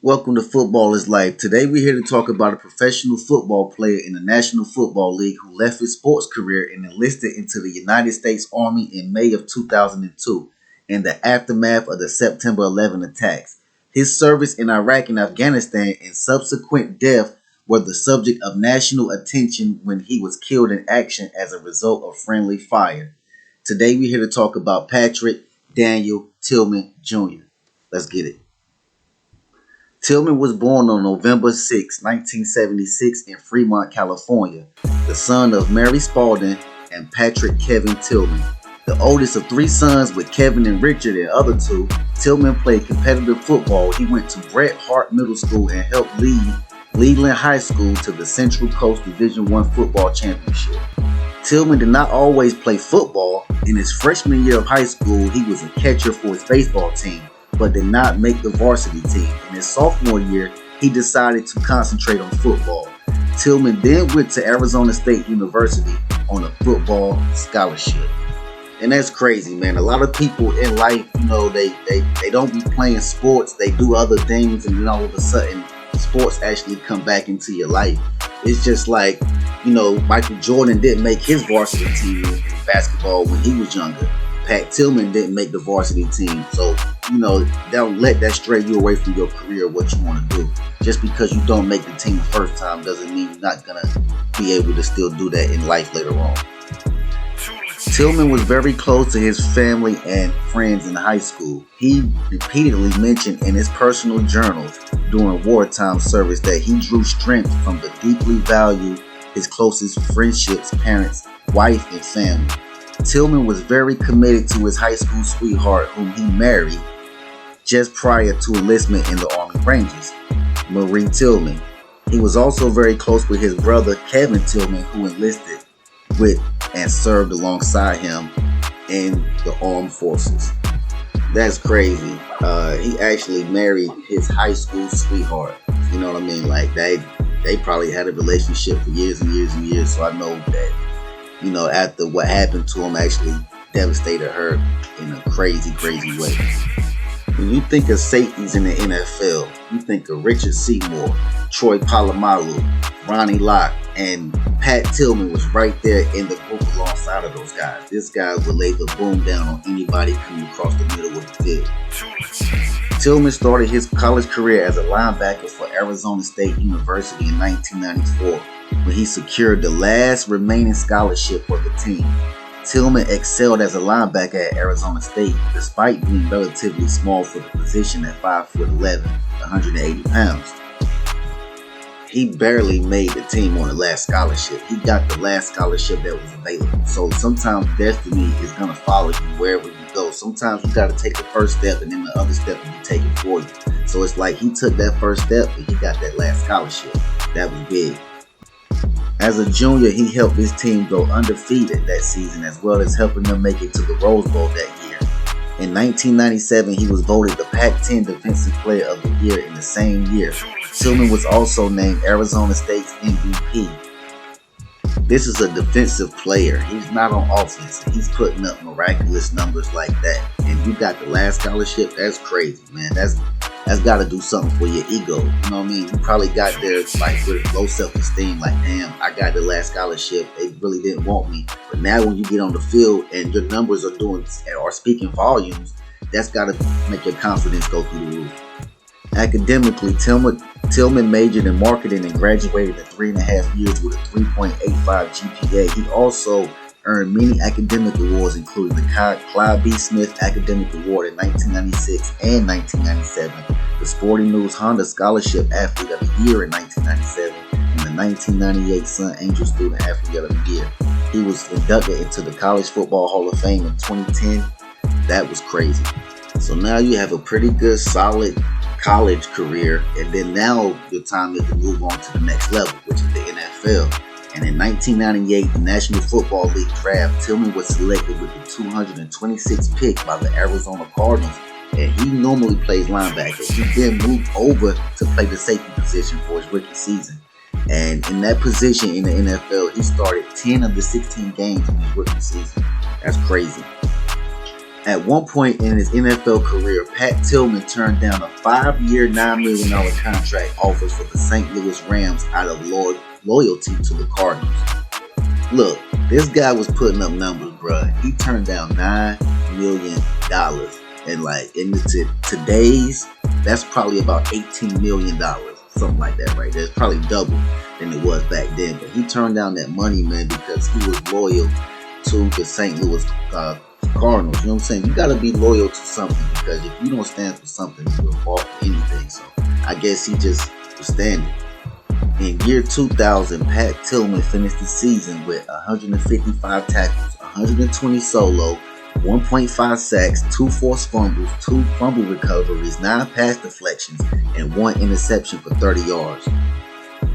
Welcome to Football is Life. Today we're here to talk about a professional football player in the National Football League who left his sports career and enlisted into the United States Army in May of 2002 in the aftermath of the September 11 attacks. His service in Iraq and Afghanistan and subsequent death were the subject of national attention when he was killed in action as a result of friendly fire. Today we're here to talk about Patrick Daniel Tillman Jr. Let's get it. Tillman was born on November 6, 1976 in Fremont, California, the son of Mary Spalding and Patrick Kevin Tillman. The oldest of three sons with Kevin and Richard and other two, Tillman played competitive football. He went to Bret Hart Middle School and helped lead Leland High School to the Central Coast Division I football championship. Tillman did not always play football. In his freshman year of high school, he was a catcher for his baseball team, but did not make the varsity team. In his sophomore year, he decided to concentrate on football. Tillman then went to Arizona State University on a football scholarship. And that's crazy, man. A lot of people in life, they don't be playing sports. They do other things, and then all of a sudden, sports actually come back into your life. It's just like, Michael Jordan didn't make his varsity team in basketball when he was younger. Pat Tillman didn't make the varsity team. So, don't let that stray you away from your career, what you want to do. Just because you don't make the team the first time doesn't mean you're not going to be able to still do that in life later on. Tillman was very close to his family and friends in high school. He repeatedly mentioned in his personal journals during wartime service that he drew strength from the deeply valued his closest friendships, parents, wife, and family. Tillman was very committed to his high school sweetheart, whom he married just prior to enlistment in the Army Rangers, Marie Tillman. He was also very close with his brother, Kevin Tillman, who enlisted with and served alongside him in the armed forces. That's crazy. He actually married his high school sweetheart. You know what I mean? Like, they probably had a relationship for years and years and years. So I know that, after what happened to him actually devastated her in a crazy, crazy way. When you think of safeties in the NFL, you think of Richard Seymour, Troy Polamalu, Ronnie Lott, and Pat Tillman was right there in the group alongside of those guys. This guy would lay the boom down on anybody coming across the middle of the field. Tillman started his college career as a linebacker for Arizona State University in 1994 when he secured the last remaining scholarship for the team. Tillman excelled as a linebacker at Arizona State despite being relatively small for the position at 5'11", 180 pounds. He barely made the team on the last scholarship. He got the last scholarship that was available. So sometimes destiny is going to follow you wherever you go. Sometimes you got to take the first step and then the other step will be taken for you. So it's like he took that first step and he got that last scholarship. That was big. As a junior, he helped his team go undefeated that season, as well as helping them make it to the Rose Bowl that year. In 1997, he was voted the Pac-10 Defensive Player of the Year in the same year. Tillman was also named Arizona State's MVP. This is a defensive player. He's not on offense. He's putting up miraculous numbers like that. And you got the last scholarship. That's crazy, man. That's got to do something for your ego. You know what I mean? You probably got there like with low self-esteem. Like, damn, I got the last scholarship. They really didn't want me. But now when you get on the field and your numbers are speaking volumes, that's got to make your confidence go through the roof. Academically, Tillman majored in marketing and graduated in 3.5 years with a 3.85 GPA. He also earned many academic awards, including the Clyde B. Smith Academic Award in 1996 and 1997, the Sporting News Honda Scholarship Athlete of the Year in 1997, and the 1998 Sun Angel Student Athlete of the Year. He was inducted into the College Football Hall of Fame in 2010. That was crazy. So now you have a pretty good, solid college career, and then now your time is to move on to the next level, which is the NFL. And in 1998, the National Football League draft, Tillman was selected with the 226th pick by the Arizona Cardinals, and he normally plays linebacker. He then moved over to play the safety position for his rookie season. And in that position in the NFL, he started 10 of the 16 games in his rookie season. That's crazy. At one point in his NFL career, Pat Tillman turned down a 5-year, $9 million contract offer for the St. Louis Rams out of loyalty to the Cardinals. Look, this guy was putting up numbers, bruh. He turned down $9 million. And like in today's, that's probably about $18 million. Something like that right there. It's probably double than it was back then. But he turned down that money, man, because he was loyal to the St. Louis Cardinals. You know what I'm saying? You got to be loyal to something, because if you don't stand for something, you'll fall for anything. So I guess he just was standing. In year 2000, Pat Tillman finished the season with 155 tackles, 120 solo, 1.5 sacks, 2 forced fumbles, 2 fumble recoveries, 9 pass deflections, and 1 interception for 30 yards.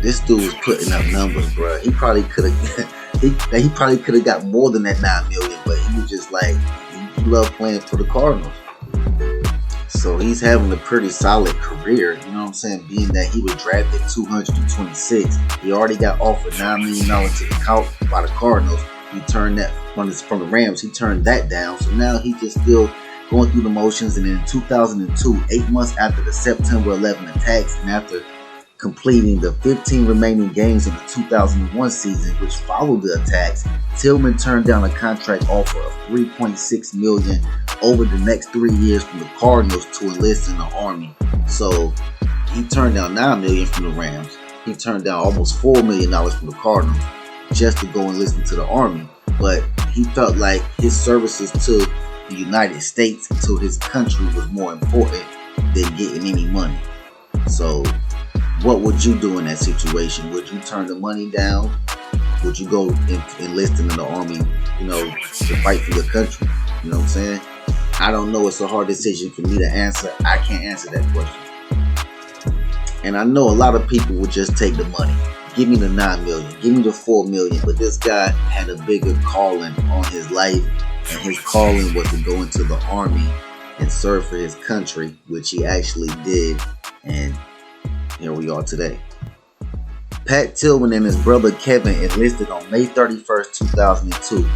This dude was putting up numbers, bro. He probably could have got more than that $9 million, but he was just like, he loved playing for the Cardinals. So he's having a pretty solid career, you know what I'm saying? Being that he was drafted 226, he already got offered $9 million by the Cardinals. He turned that from the Rams. He turned that down. So now he's just still going through the motions. And in 2002, 8 months after the September 11 attacks, and after completing the 15 remaining games of the 2001 season, which followed the attacks, Tillman turned down a contract offer of $3.6 million over the next 3 years from the Cardinals to enlist in the Army. So he turned down $9 million from the Rams. He turned down almost $4 million from the Cardinals just to go and listen to the Army. But he felt like his services to the United States and to his country was more important than getting any money. So what would you do in that situation? Would you turn the money down? Would you go enlisting in the Army, to fight for your country? You know what I'm saying? I don't know. It's a hard decision for me to answer. I can't answer that question. And I know a lot of people would just take the money. Give me the $9 million. Give me the $4 million. But this guy had a bigger calling on his life. And his calling was to go into the Army and serve for his country, which he actually did. And here we are today. Pat Tillman and his brother Kevin enlisted on May 31st, 2002.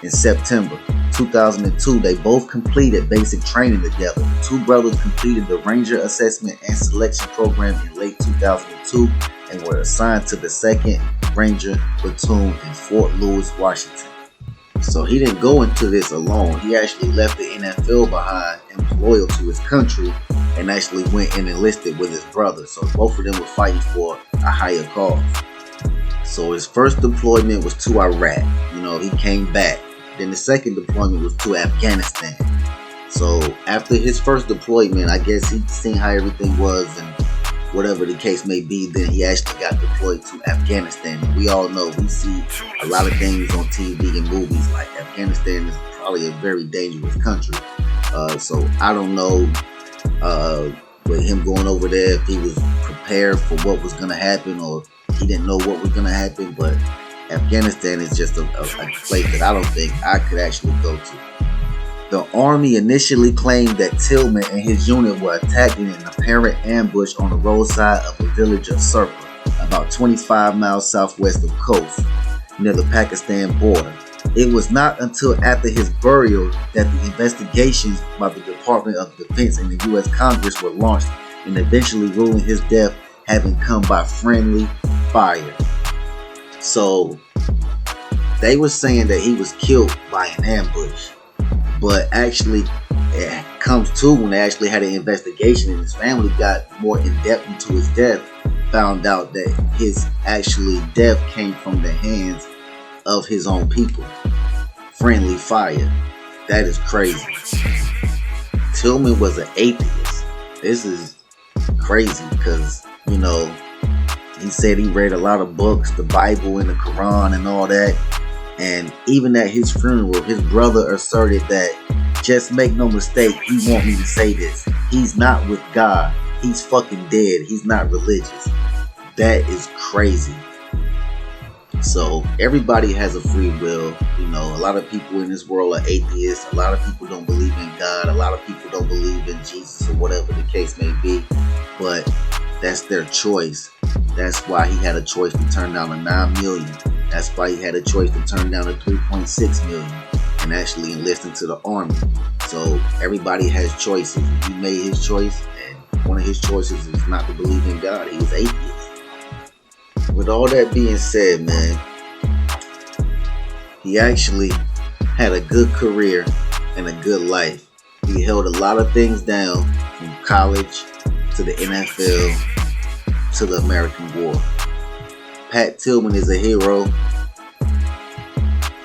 In September 2002, they both completed basic training together. The two brothers completed the Ranger Assessment and Selection Program in late 2002 and were assigned to the 2nd Ranger Platoon in Fort Lewis, Washington. So he didn't go into this alone. He actually left the NFL behind and was loyal to his country, and actually went and enlisted with his brother. So both of them were fighting for a higher cause. So his first deployment was to Iraq. He came back. Then the second deployment was to Afghanistan. So after his first deployment, I guess he'd seen how everything was and whatever the case may be, then he actually got deployed to Afghanistan. And we all know, we see a lot of things on TV and movies, like Afghanistan is probably a very dangerous country. So I don't know with him going over there if he was prepared for what was going to happen or he didn't know what was going to happen. But Afghanistan is just a place that I don't think I could actually go to. The Army initially claimed that Tillman and his unit were attacking an apparent ambush on the roadside of the village of Surpa, about 25 miles southwest of Khost, near the Pakistan border. It was not until after his burial that the investigations by the Department of Defense and the U.S. Congress were launched, and eventually ruling his death having come by friendly fire. So they were saying that he was killed by an ambush, but actually it comes to when they actually had an investigation and his family got more in depth into his death, found out that his actually death came from the hands of his own people. Friendly fire. That is crazy. Tillman was an atheist. This is crazy because, he said he read a lot of books, the Bible and the Quran and all that. And even at his funeral, his brother asserted that, just make no mistake, he want me to say this, he's not with God. He's fucking dead. He's not religious. That is crazy. So everybody has a free will. A lot of people in this world are atheists. A lot of people don't believe in God. A lot of people don't believe in Jesus or whatever the case may be. But that's their choice. That's why he had a choice to turn down a $9 million. That's why he had a choice to turn down a $3.6 million. and actually enlist into the Army. So everybody has choices. He made his choice, and one of his choices is not to believe in God. He was atheist. With all that being said, man, he actually had a good career and a good life. He held a lot of things down, from college to the NFL to the American War. Pat Tillman is a hero.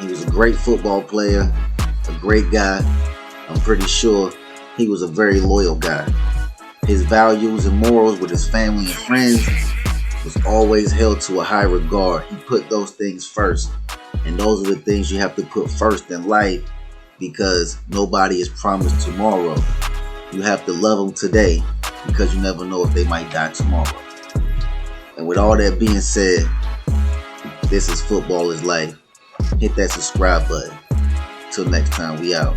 He was a great football player, a great guy. I'm pretty sure he was a very loyal guy. His values and morals with his family and friends was always held to a high regard. He put those things first. And those are the things you have to put first in life, because nobody is promised tomorrow. You have to love them today, because you never know if they might die tomorrow. And with all that being said, this is Football is Life. Hit that subscribe button. Till next time, we out.